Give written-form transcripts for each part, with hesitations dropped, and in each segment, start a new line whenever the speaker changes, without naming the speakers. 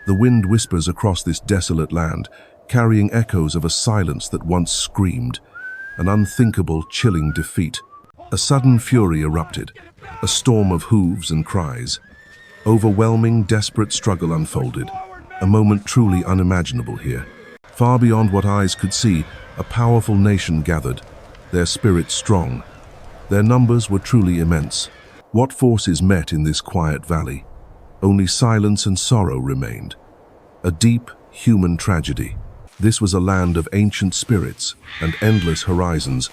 The wind whispers across this desolate land, carrying echoes of a silence that once screamed, an unthinkable, chilling defeat. A sudden fury erupted, a storm of hooves and cries. Overwhelming, desperate struggle unfolded, a moment truly unimaginable here. Far beyond what eyes could see, a powerful nation gathered, their spirits strong. Their numbers were truly immense. What forces met in this quiet valley? Only silence and sorrow remained. A deep, human tragedy. This was a land of ancient spirits and endless horizons,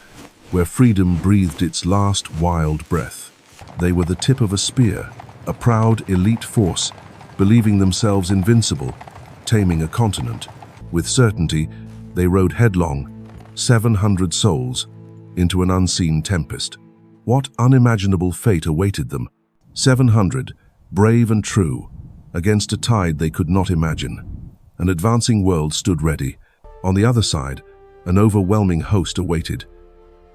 where freedom breathed its last wild breath. They were the tip of a spear, a proud elite force, believing themselves invincible, taming a continent. With certainty, they rode headlong, 700 souls, into an unseen tempest. What unimaginable fate awaited them? 700, brave and true, against a tide they could not imagine. An advancing world stood ready. On the other side, an overwhelming host awaited.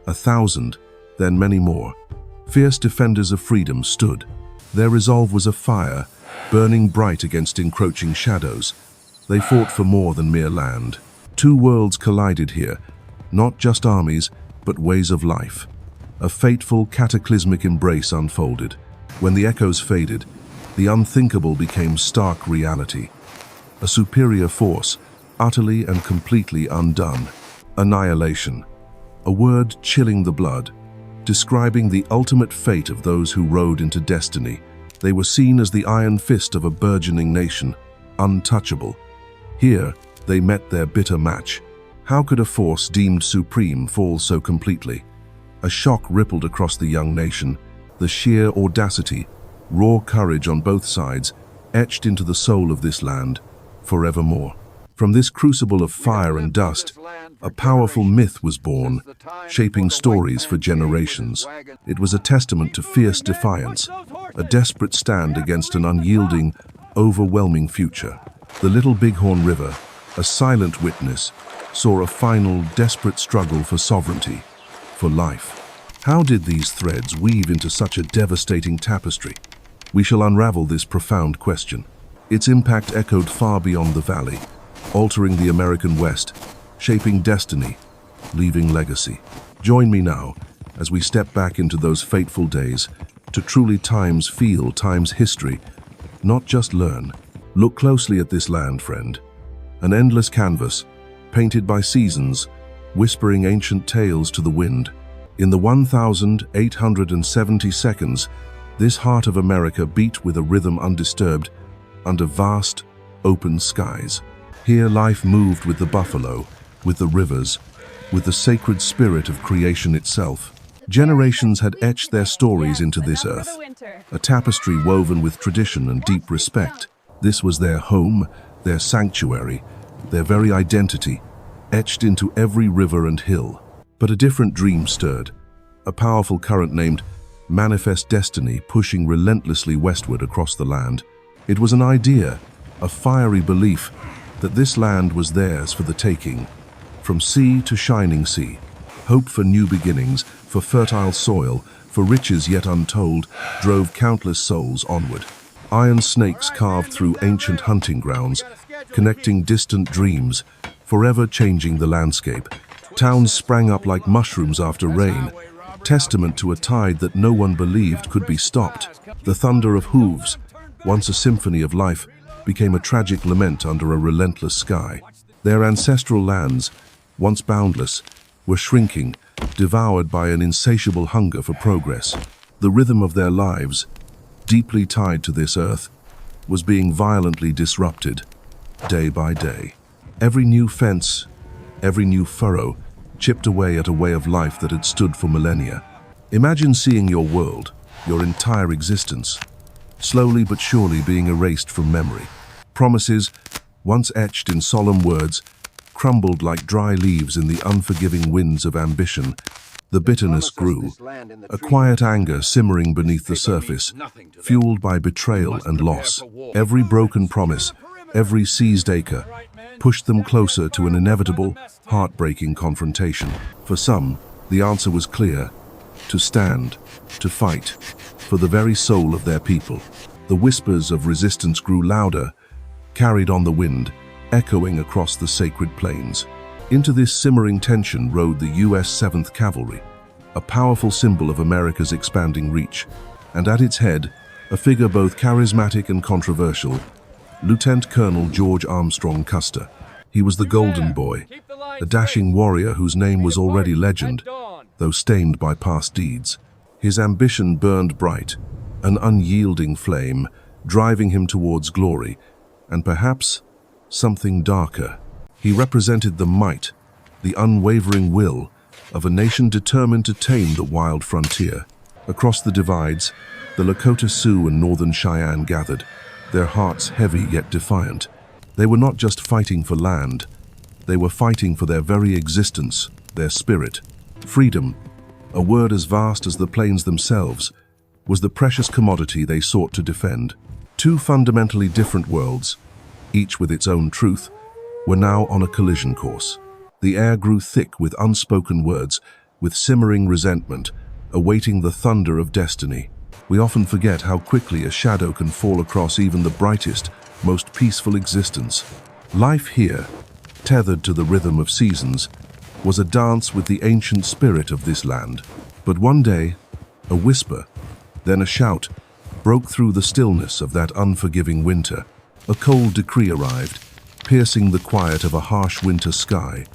1,000, then many more. Fierce defenders of freedom stood. Their resolve was a fire, burning bright against encroaching shadows. They fought for more than mere land. Two worlds collided here, not just armies, but ways of life. A fateful, cataclysmic embrace unfolded. When the echoes faded, the unthinkable became stark reality. A superior force, utterly and completely undone. Annihilation. A word chilling the blood, describing the ultimate fate of those who rode into destiny. They were seen as the iron fist of a burgeoning nation, untouchable. Here, they met their bitter match. How could a force deemed supreme fall so completely? A shock rippled across the young nation. The sheer audacity, raw courage on both sides, etched into the soul of this land, forevermore. From this crucible of fire and dust, a powerful myth was born, shaping stories for generations. It was a testament to fierce defiance, a desperate stand against an unyielding, overwhelming future. The Little Bighorn River, a silent witness, saw a final, desperate struggle for sovereignty, for life. How did these threads weave into such a devastating tapestry? We shall unravel this profound question. Its impact echoed far beyond the valley, altering the American West, shaping destiny, leaving legacy. Join me now as we step back into those fateful days to truly time's history, not just learn. Look closely at this land, friend. An endless canvas, painted by seasons, whispering ancient tales to the wind. In the 1,870 seconds, this heart of America beat with a rhythm undisturbed under vast, open skies. Here life moved with the buffalo, with the rivers, with the sacred spirit of creation itself. Generations had etched their stories into this earth, a tapestry woven with tradition and deep respect. This was their home, their sanctuary, their very identity, etched into every river and hill. But a different dream stirred, a powerful current named Manifest Destiny pushing relentlessly westward across the land. It was an idea, a fiery belief, that this land was theirs for the taking. From sea to shining sea, hope for new beginnings, for fertile soil, for riches yet untold, drove countless souls onward. Iron snakes carved through ancient hunting grounds, connecting distant dreams, forever changing the landscape. Towns sprang up like mushrooms after rain, testament to a tide that no one believed could be stopped. The thunder of hooves, once a symphony of life, became a tragic lament under a relentless sky. Their ancestral lands, once boundless, were shrinking, devoured by an insatiable hunger for progress. The rhythm of their lives, deeply tied to this earth, was being violently disrupted, day by day. Every new fence, every new furrow, chipped away at a way of life that had stood for millennia. Imagine seeing your world, your entire existence, slowly but surely being erased from memory. Promises, once etched in solemn words, crumbled like dry leaves in the unforgiving winds of ambition. The bitterness grew, a quiet anger simmering beneath the surface, fueled by betrayal and loss. Every broken promise, every seized acre, pushed them closer to an inevitable, heartbreaking confrontation. For some, the answer was clear: to stand, to fight, for the very soul of their people. The whispers of resistance grew louder, carried on the wind, echoing across the sacred plains. Into this simmering tension rode the U.S. 7th Cavalry, a powerful symbol of America's expanding reach, and at its head, a figure both charismatic and controversial, Lieutenant Colonel George Armstrong Custer. He was the Golden Boy, a dashing warrior whose name was already legend, though stained by past deeds. His ambition burned bright, an unyielding flame, driving him towards glory, and perhaps something darker. He represented the might, the unwavering will of a nation determined to tame the wild frontier. Across the divides, the Lakota Sioux and Northern Cheyenne gathered, their hearts heavy yet defiant. They were not just fighting for land, they were fighting for their very existence, their spirit. Freedom, a word as vast as the plains themselves, was the precious commodity they sought to defend. Two fundamentally different worlds, each with its own truth, were now on a collision course. The air grew thick with unspoken words, with simmering resentment, awaiting the thunder of destiny. We often forget how quickly a shadow can fall across even the brightest, most peaceful existence. Life here, tethered to the rhythm of seasons, was a dance with the ancient spirit of this land. But one day, a whisper, then a shout, broke through the stillness of that unforgiving winter. A cold decree arrived, piercing the quiet of a harsh winter sky.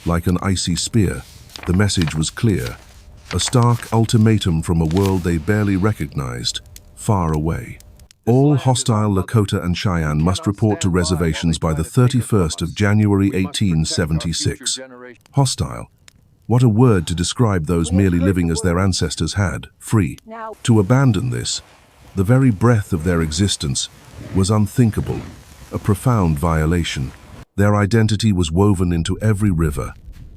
Like an icy spear, the message was clear, a stark ultimatum from a world they barely recognized, far away. All hostile Lakota and Cheyenne must report to reservations by the 31st of January 1876. Hostile. What a word to describe those merely living as their ancestors had, free. To abandon this, the very breath of their existence, was unthinkable, a profound violation. Their identity was woven into every river,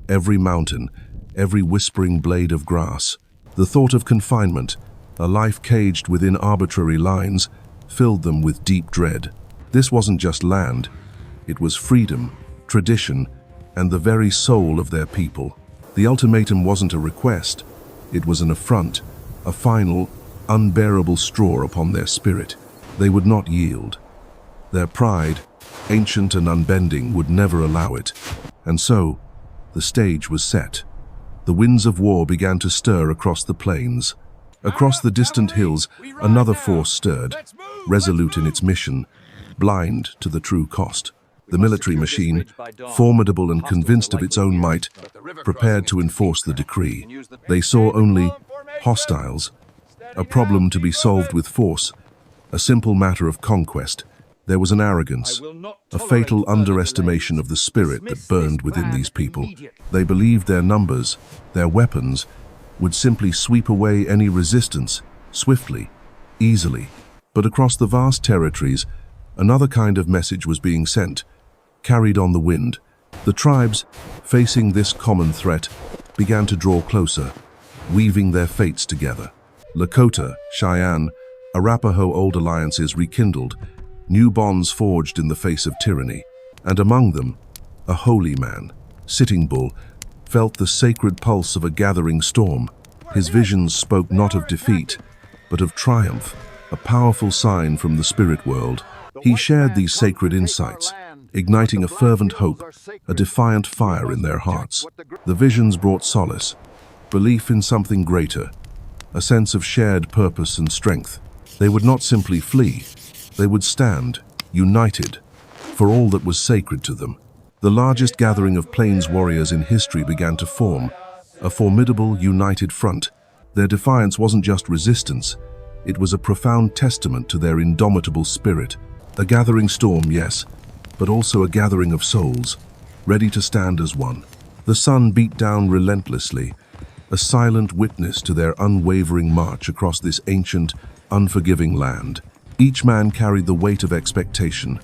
every mountain, every whispering blade of grass. The thought of confinement, a life caged within arbitrary lines, filled them with deep dread. This wasn't just land, it was freedom, tradition, and the very soul of their people. The ultimatum wasn't a request, it was an affront, a final, unbearable straw upon their spirit. They would not yield. Their pride, ancient and unbending, would never allow it. And so, the stage was set. The winds of war began to stir across the plains. Across the distant hills, another force stirred, resolute in its mission, blind to the true cost. The military machine, formidable and convinced of its own might, prepared to enforce the decree. They saw only hostiles, a problem to be solved with force, a simple matter of conquest. There was an arrogance, a fatal underestimation of the spirit that burned within these people. They believed their numbers, their weapons, would simply sweep away any resistance, swiftly, easily. But across the vast territories, another kind of message was being sent, carried on the wind. The tribes, facing this common threat, began to draw closer, weaving their fates together. Lakota, Cheyenne, Arapaho old alliances rekindled, new bonds forged in the face of tyranny. And among them, a holy man, Sitting Bull, felt the sacred pulse of a gathering storm. His visions spoke not of defeat, but of triumph, a powerful sign from the spirit world. He shared these sacred insights, igniting a fervent hope, a defiant fire in their hearts. The visions brought solace, belief in something greater, a sense of shared purpose and strength. They would not simply flee, they would stand, united, for all that was sacred to them. The largest gathering of Plains warriors in history began to form, a formidable, united front. Their defiance wasn't just resistance, it was a profound testament to their indomitable spirit. A gathering storm, yes, but also a gathering of souls, ready to stand as one. The sun beat down relentlessly, a silent witness to their unwavering march across this ancient, unforgiving land. Each man carried the weight of expectation,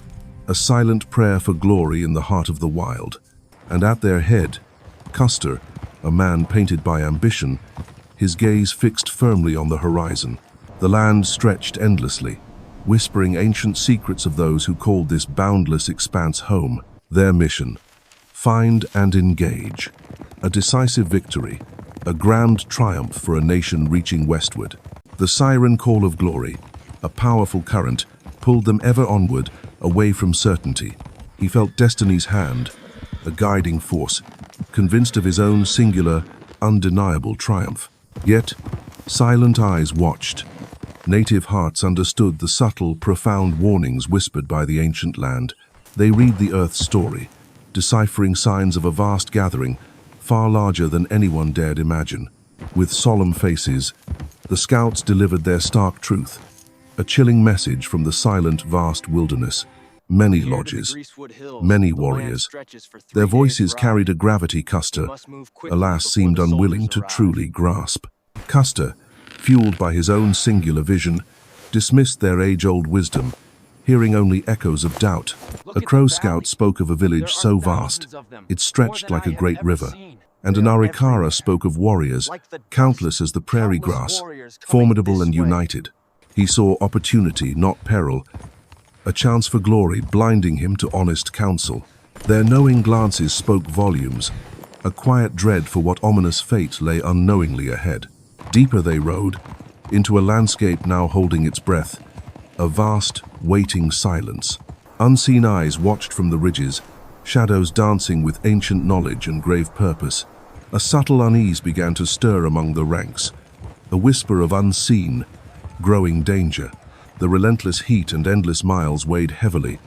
a silent prayer for glory in the heart of the wild. And at their head, Custer, a man painted by ambition, his gaze fixed firmly on the horizon. The land stretched endlessly, whispering ancient secrets of those who called this boundless expanse home. Their mission: find and engage. A decisive victory, a grand triumph for a nation reaching westward. The siren call of glory, a powerful current, pulled them ever onward, away from certainty. He felt destiny's hand, a guiding force, convinced of his own singular, undeniable triumph. Yet, silent eyes watched. Native hearts understood the subtle, profound warnings whispered by the ancient land. They read the Earth's story, deciphering signs of a vast gathering, far larger than anyone dared imagine. With solemn faces, the scouts delivered their stark truth, a chilling message from the silent, vast wilderness. Many lodges, many warriors. Their voices carried a gravity Custer, alas, seemed unwilling to truly grasp. Custer, fueled by his own singular vision, dismissed their age-old wisdom, hearing only echoes of doubt. A Crow scout spoke of a village so vast, it stretched like a great river, and an Arikara spoke of warriors, countless as the prairie grass, formidable and united. He saw opportunity, not peril, a chance for glory blinding him to honest counsel. Their knowing glances spoke volumes, a quiet dread for what ominous fate lay unknowingly ahead. Deeper they rode, into a landscape now holding its breath, a vast, waiting silence. Unseen eyes watched from the ridges, shadows dancing with ancient knowledge and grave purpose. A subtle unease began to stir among the ranks, a whisper of unseen, growing danger. The relentless heat and endless miles weighed heavily,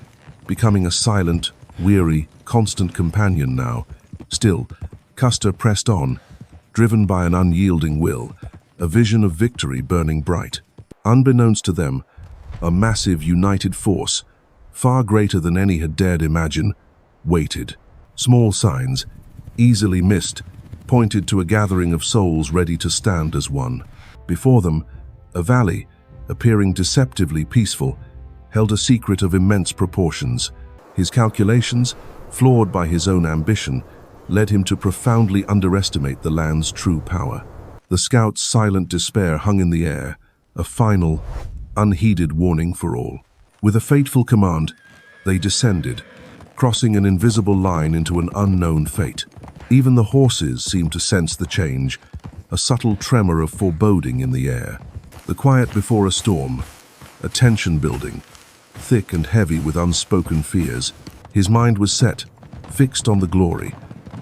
becoming a silent, weary, constant companion now. Still, Custer pressed on, driven by an unyielding will, a vision of victory burning bright. Unbeknownst to them, a massive, united force, far greater than any had dared imagine, waited. Small signs, easily missed, pointed to a gathering of souls ready to stand as one. Before them, a valley, appearing deceptively peaceful, held a secret of immense proportions. His calculations, flawed by his own ambition, led him to profoundly underestimate the land's true power. The scouts' silent despair hung in the air, a final, unheeded warning for all. With a fateful command, they descended, crossing an invisible line into an unknown fate. Even the horses seemed to sense the change, a subtle tremor of foreboding in the air. The quiet before a storm, a tension building, thick and heavy with unspoken fears. His mind was set, fixed on the glory,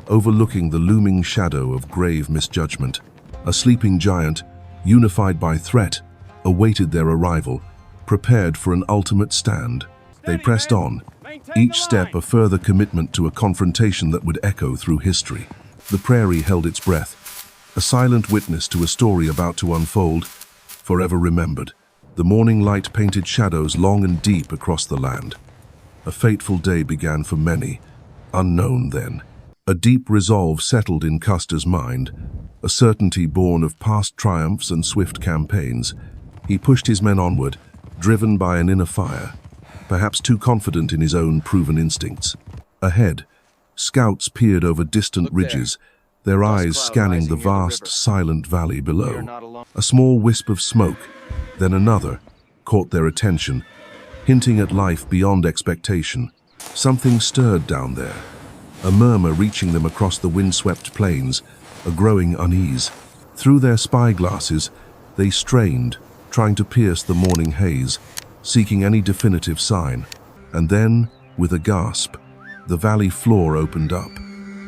overlooking the looming shadow of grave misjudgment. A sleeping giant, unified by threat, awaited their arrival, prepared for an ultimate stand. They pressed on, each step a further commitment to a confrontation that would echo through history. The prairie held its breath, a silent witness to a story about to unfold, forever remembered. The morning light painted shadows long and deep across the land. A fateful day began for many, unknown then. A deep resolve settled in Custer's mind, a certainty born of past triumphs and swift campaigns. He pushed his men onward, driven by an inner fire, perhaps too confident in his own proven instincts. Ahead, scouts peered over distant ridges, their eyes scanning the vast, silent valley below. A small wisp of smoke, then another, caught their attention, hinting at life beyond expectation. Something stirred down there, a murmur reaching them across the windswept plains, a growing unease. Through their spyglasses, they strained, trying to pierce the morning haze, seeking any definitive sign. And then, with a gasp, the valley floor opened up,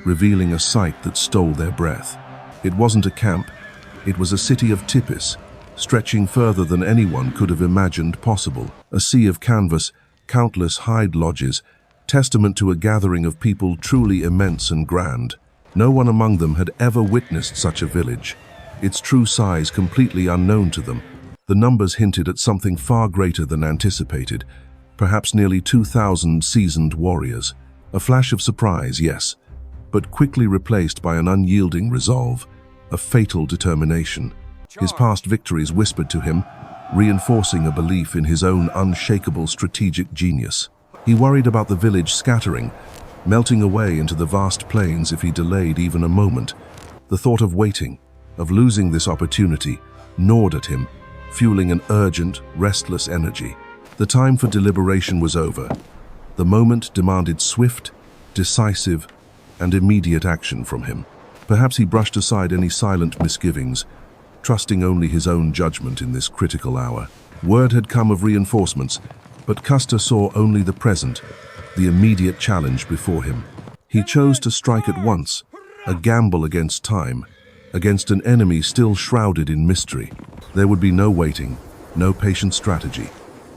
revealing a sight that stole their breath. It wasn't a camp, it was a city of Tipis, stretching further than anyone could have imagined possible. A sea of canvas, countless hide lodges, testament to a gathering of people truly immense and grand. No one among them had ever witnessed such a village, its true size completely unknown to them. The numbers hinted at something far greater than anticipated, perhaps nearly 2,000 seasoned warriors. A flash of surprise, yes, but quickly replaced by an unyielding resolve, a fatal determination. His past victories whispered to him, reinforcing a belief in his own unshakable strategic genius. He worried about the village scattering, melting away into the vast plains if he delayed even a moment. The thought of waiting, of losing this opportunity, gnawed at him, fueling an urgent, restless energy. The time for deliberation was over. The moment demanded swift, decisive, and immediate action from him. Perhaps he brushed aside any silent misgivings, trusting only his own judgment in this critical hour. Word had come of reinforcements, But Custer saw only the present, the immediate challenge before him. He chose to strike at once, a gamble against time, against an enemy still shrouded in mystery. There would be no waiting, no patient strategy.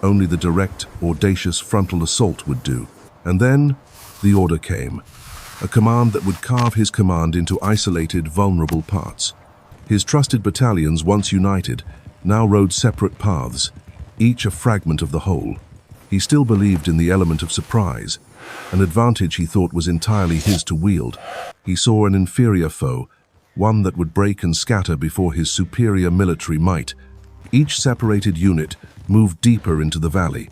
Only the direct, audacious frontal assault would do. And then, the order came. A command that would carve his command into isolated, vulnerable parts. His trusted battalions, once united, now rode separate paths, each a fragment of the whole. He still believed in the element of surprise, an advantage he thought was entirely his to wield. He saw an inferior foe, one that would break and scatter before his superior military might. Each separated unit moved deeper into the valley,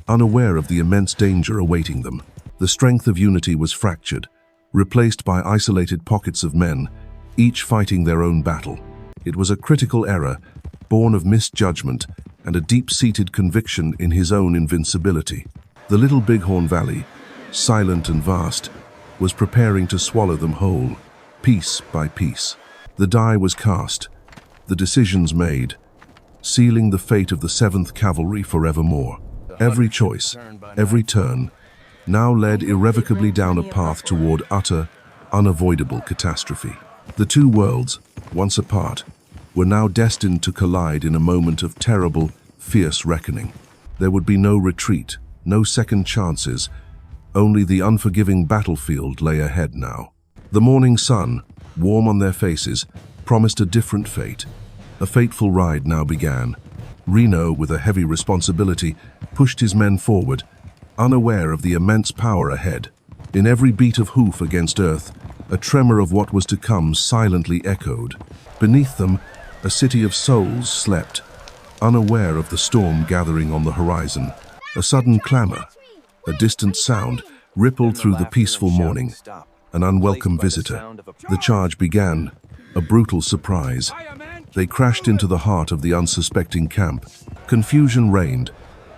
unaware of the immense danger awaiting them. The strength of unity was fractured, replaced by isolated pockets of men, each fighting their own battle. It was a critical error, born of misjudgment and a deep-seated conviction in his own invincibility. The Little Bighorn Valley, silent and vast, was preparing to swallow them whole, piece by piece. The die was cast, the decisions made, sealing the fate of the 7th Cavalry forevermore. Every choice, every turn, now led irrevocably down a path toward utter, unavoidable catastrophe. The two worlds, once apart, were now destined to collide in a moment of terrible, fierce reckoning. There would be no retreat, no second chances. Only the unforgiving battlefield lay ahead now. The morning sun, warm on their faces, promised a different fate. A fateful ride now began. Reno, with a heavy responsibility, pushed his men forward, unaware of the immense power ahead. In every beat of hoof against earth, a tremor of what was to come silently echoed. Beneath them, a city of souls slept, unaware of the storm gathering on the horizon. A sudden clamor, a distant sound, rippled through the peaceful morning. An unwelcome visitor. The charge began, a brutal surprise. They crashed into the heart of the unsuspecting camp. Confusion reigned,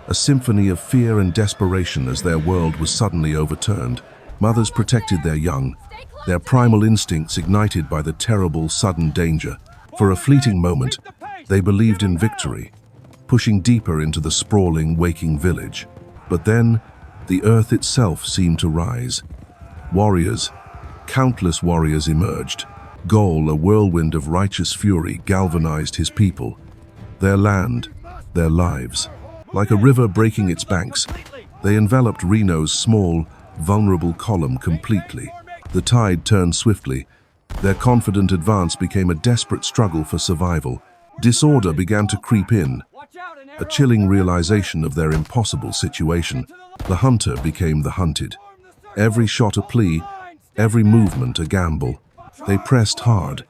a symphony of fear and desperation as their world was suddenly overturned. Mothers protected their young, their primal instincts ignited by the terrible, sudden danger. For a fleeting moment, they believed in victory, pushing deeper into the sprawling, waking village. But then, the earth itself seemed to rise. Warriors, countless warriors emerged. Gaul, a whirlwind of righteous fury, galvanized his people, their land, their lives. Like a river breaking its banks, they enveloped Reno's small, vulnerable column completely. The tide turned swiftly. Their confident advance became a desperate struggle for survival. Disorder began to creep in, a chilling realization of their impossible situation. The hunter became the hunted. Every shot a plea, every movement a gamble. They pressed hard,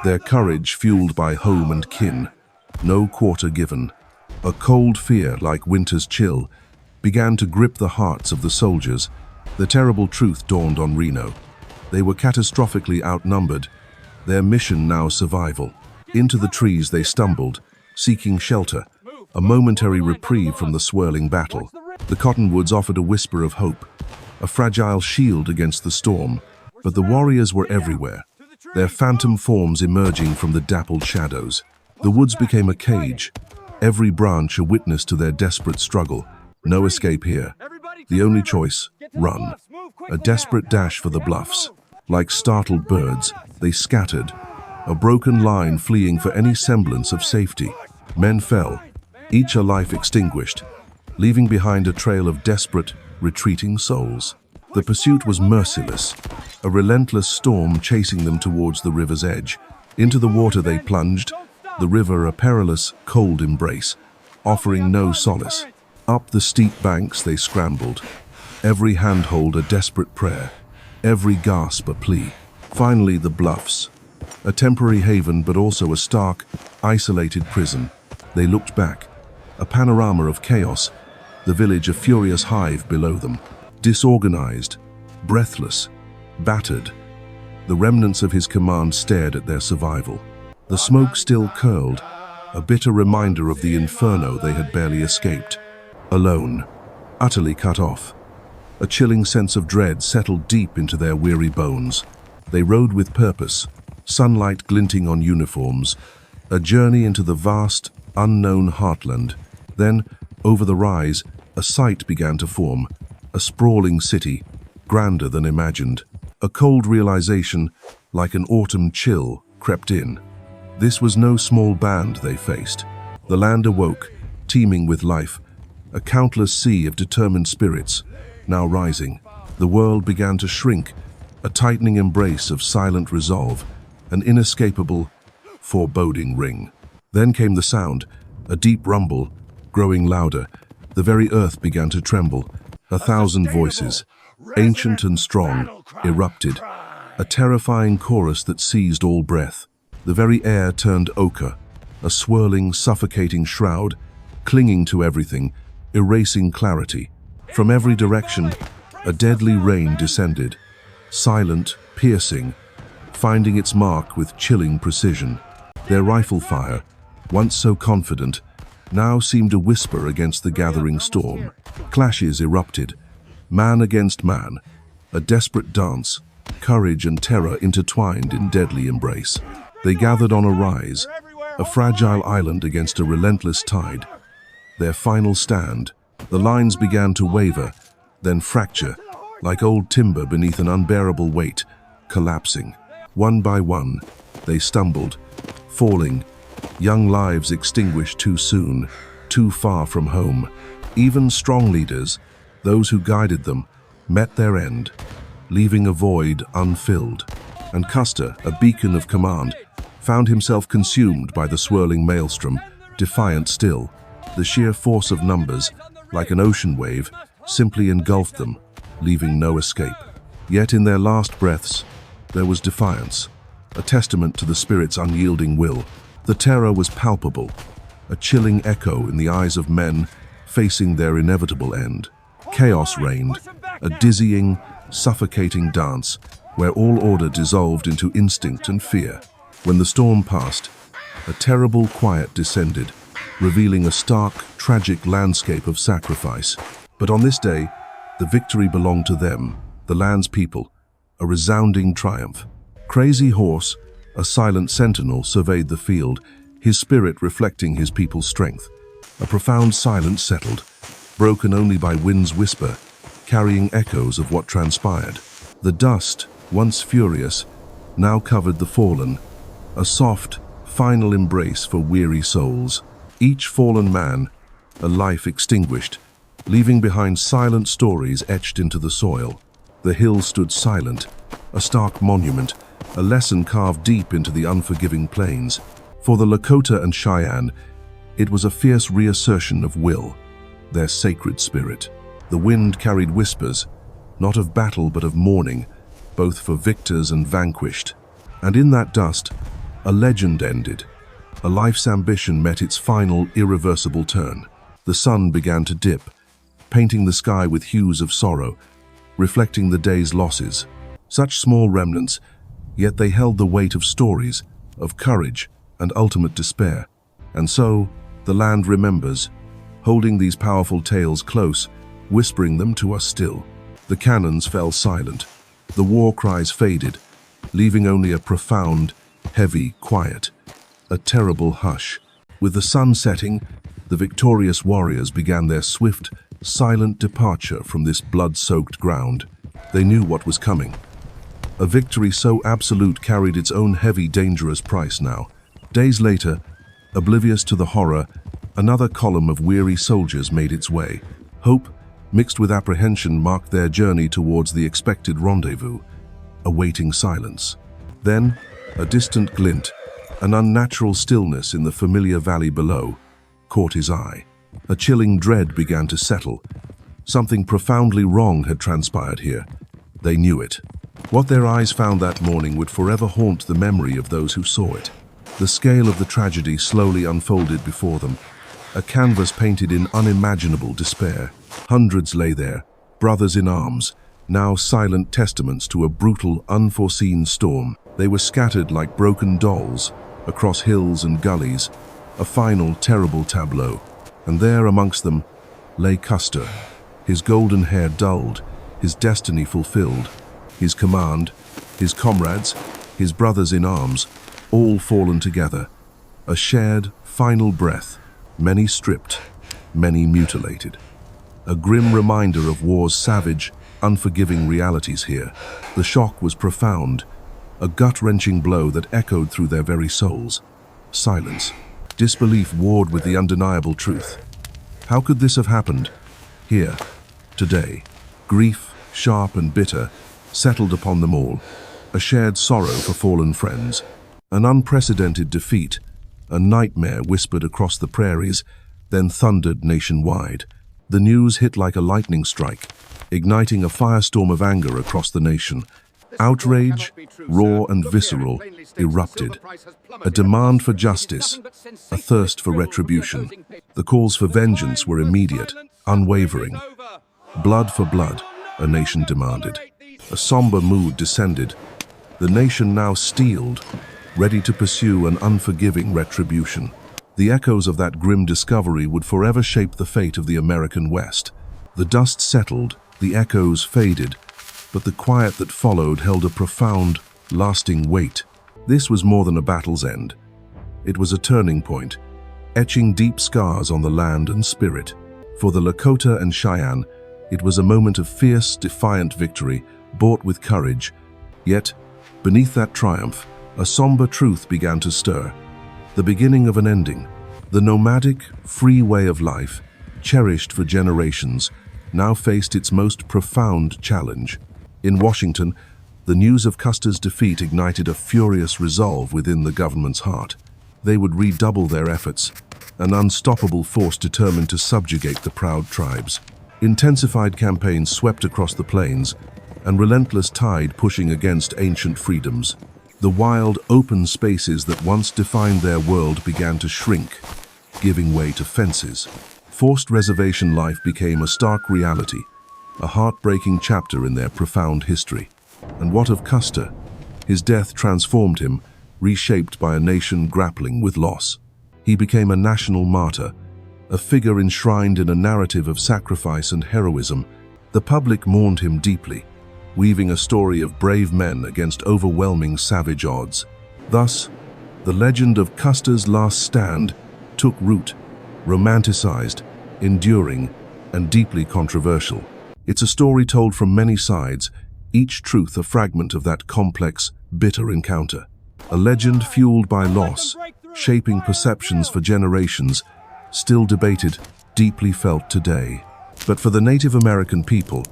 their courage fueled by home and kin. No quarter given. A cold fear, like winter's chill, began to grip the hearts of the soldiers. The terrible truth dawned on Reno. They were catastrophically outnumbered, their mission now survival. Into the trees they stumbled, seeking shelter, a momentary reprieve from the swirling battle. The cottonwoods offered a whisper of hope, a fragile shield against the storm. But the warriors were everywhere, their phantom forms emerging from the dappled shadows. The woods became a cage, every branch a witness to their desperate struggle. No escape here. The only choice, run. A desperate dash for the bluffs. Like startled birds, they scattered, a broken line fleeing for any semblance of safety. Men fell, each a life extinguished, leaving behind a trail of desperate, retreating souls. The pursuit was merciless, a relentless storm chasing them towards the river's edge. Into the water they plunged, the river a perilous, cold embrace, offering no solace. Up the steep banks they scrambled, every handhold a desperate prayer, every gasp a plea. Finally, the bluffs, a temporary haven but also a stark, isolated prison. They looked back, a panorama of chaos, the village a furious hive below them. Disorganized, breathless, battered, the remnants of his command stared at their survival. The smoke still curled, a bitter reminder of the inferno they had barely escaped. Alone, utterly cut off, a chilling sense of dread settled deep into their weary bones. They rode with purpose, sunlight glinting on uniforms, a journey into the vast, unknown heartland. Then, over the rise, A sight began to form, a sprawling city, grander than imagined. A cold realization, like an autumn chill, crept in. This was no small band they faced. The land awoke, teeming with life, a countless sea of determined spirits, now rising. The world began to shrink, a tightening embrace of silent resolve, an inescapable, foreboding ring. Then came the sound, a deep rumble, growing louder. The very earth began to tremble. 1,000 voices, ancient and strong, erupted, a terrifying chorus that seized all breath. The very air turned ochre, a swirling, suffocating shroud, clinging to everything, erasing clarity. From every direction, a deadly rain descended, silent, piercing, finding its mark with chilling precision. Their rifle fire, once so confident, now seemed a whisper against the gathering storm. Clashes erupted, man against man, a desperate dance, courage and terror intertwined in deadly embrace. They gathered on a rise, a fragile island against a relentless tide. Their final stand, the lines began to waver, then fracture, like old timber beneath an unbearable weight, collapsing. One by one, they stumbled, falling, young lives extinguished too soon, too far from home. Even strong leaders, those who guided them, met their end, leaving a void unfilled. And Custer, a beacon of command, found himself consumed by the swirling maelstrom, defiant still. The sheer force of numbers, like an ocean wave, simply engulfed them, leaving no escape. Yet in their last breaths, there was defiance, a testament to the spirit's unyielding will. The terror was palpable, a chilling echo in the eyes of men facing their inevitable end. Chaos reigned, a dizzying, suffocating dance where all order dissolved into instinct and fear. When the storm passed, a terrible quiet descended, revealing a stark, tragic landscape of sacrifice. But on this day, the victory belonged to them, the land's people, a resounding triumph. Crazy Horse, a silent sentinel, surveyed the field, his spirit reflecting his people's strength. A profound silence settled, broken only by wind's whisper, carrying echoes of what transpired. The dust, once furious, now covered the fallen, a soft, final embrace for weary souls. Each fallen man, a life extinguished, leaving behind silent stories etched into the soil. The hill stood silent, a stark monument, a lesson carved deep into the unforgiving plains. For the Lakota and Cheyenne, it was a fierce reassertion of will, their sacred spirit. The wind carried whispers, not of battle but of mourning, both for victors and vanquished. And in that dust, a legend ended. A life's ambition met its final, irreversible turn. The sun began to dip, painting the sky with hues of sorrow, reflecting the day's losses. Such small remnants, yet they held the weight of stories, of courage and ultimate despair. And so, the land remembers, holding these powerful tales close, whispering them to us still. The cannons fell silent. The war cries faded, leaving only a profound, heavy quiet, a terrible hush. With the sun setting, the victorious warriors began their swift, silent departure from this blood-soaked ground. They knew what was coming. A victory so absolute carried its own heavy, dangerous price now. Days later, oblivious to the horror, another column of weary soldiers made its way. Hope, mixed with apprehension, marked their journey towards the expected rendezvous, awaiting silence. Then, a distant glint, an unnatural stillness in the familiar valley below, caught his eye. A chilling dread began to settle. Something profoundly wrong had transpired here. They knew it. What their eyes found that morning would forever haunt the memory of those who saw it. The scale of the tragedy slowly unfolded before them, a canvas painted in unimaginable despair. Hundreds lay there, brothers in arms, now silent testaments to a brutal, unforeseen storm. They were scattered like broken dolls, across hills and gullies, a final, terrible tableau. And there amongst them lay Custer, his golden hair dulled, his destiny fulfilled, his command, his comrades, his brothers in arms, all fallen together. A shared, final breath, many stripped, many mutilated. a grim reminder of war's savage, unforgiving realities here. The shock was profound, a gut-wrenching blow that echoed through their very souls. Silence. Disbelief warred with the undeniable truth. How could this have happened? Here, today. Grief, sharp and bitter, settled upon them all. A shared sorrow for fallen friends. An unprecedented defeat. A nightmare whispered across the prairies, then thundered nationwide. The news hit like a lightning strike, igniting a firestorm of anger across the nation. Outrage, raw and visceral, erupted. A demand for justice, a thirst for retribution. The calls for vengeance were immediate, unwavering. Blood for blood, a nation demanded. A somber mood descended. The nation now steeled, ready to pursue an unforgiving retribution. The echoes of that grim discovery would forever shape the fate of the American West. The dust settled, the echoes faded, but the quiet that followed held a profound, lasting weight. This was more than a battle's end. It was a turning point, etching deep scars on the land and spirit. For the Lakota and Cheyenne, it was a moment of fierce, defiant victory, bought with courage. Yet, beneath that triumph, a somber truth began to stir. The beginning of an ending. The nomadic, free way of life, cherished for generations, now faced its most profound challenge. In Washington, the news of Custer's defeat ignited a furious resolve within the government's heart. They would redouble their efforts, an unstoppable force determined to subjugate the proud tribes. Intensified campaigns swept across the plains, and relentless tide pushing against ancient freedoms. The wild, open spaces that once defined their world began to shrink, giving way to fences. Forced reservation life became a stark reality, a heartbreaking chapter in their profound history. And what of Custer? His death transformed him, reshaped by a nation grappling with loss. He became a national martyr, a figure enshrined in a narrative of sacrifice and heroism. The public mourned him deeply, weaving a story of brave men against overwhelming savage odds. Thus, the legend of Custer's last stand took root, romanticized, enduring, and deeply controversial. It's a story told from many sides, each truth a fragment of that complex, bitter encounter. A legend fueled by loss, shaping perceptions for generations, still debated, deeply felt today. But for the Native American people,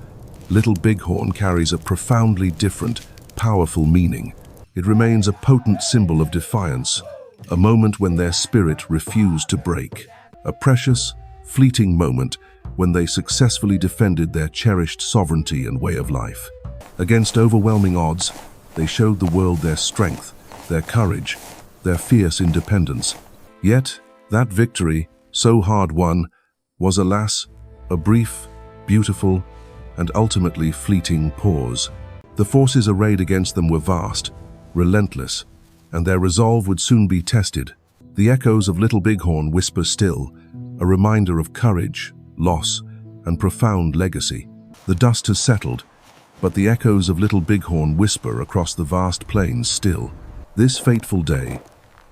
Little Bighorn carries a profoundly different, powerful meaning. It remains a potent symbol of defiance, a moment when their spirit refused to break. A precious, fleeting moment when they successfully defended their cherished sovereignty and way of life. Against overwhelming odds, they showed the world their strength, their courage, their fierce independence. Yet, that victory, so hard won, was alas, a brief, beautiful, and ultimately fleeting pause. The forces arrayed against them were vast, relentless, and their resolve would soon be tested. The echoes of Little Bighorn whisper still, a reminder of courage, loss, and profound legacy. The dust has settled, but the echoes of Little Bighorn whisper across the vast plains still. This fateful day,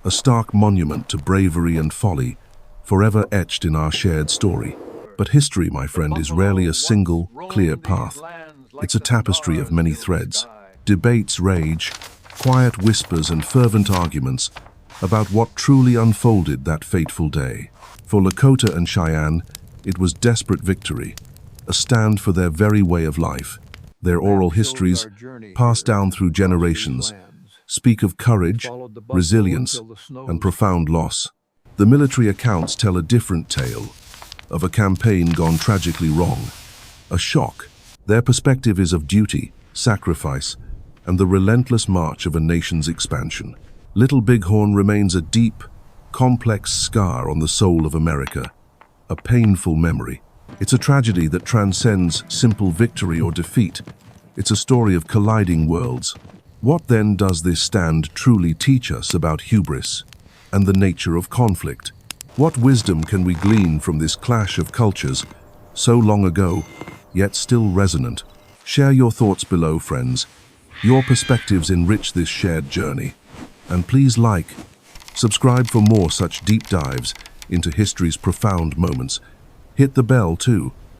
a stark monument to bravery and folly, forever etched in our shared story. But history, my friend, is rarely a single, clear path. It's a tapestry of many threads. Debates rage, quiet whispers and fervent arguments about what truly unfolded that fateful day. For Lakota and Cheyenne, it was desperate victory, a stand for their very way of life. Their oral histories, passed down through generations, speak of courage, resilience, and profound loss. The military accounts tell a different tale, of a campaign gone tragically wrong, a shock. Their perspective is of duty, sacrifice, and the relentless march of a nation's expansion. Little Bighorn remains a deep, complex scar on the soul of America, a painful memory. It's a tragedy that transcends simple victory or defeat. It's a story of colliding worlds. What then does this stand truly teach us about hubris and the nature of conflict? What wisdom can we glean from this clash of cultures, so long ago, yet still resonant? Share your thoughts below, friends. Your perspectives enrich this shared journey. And please subscribe for more such deep dives into history's profound moments. Hit the bell too,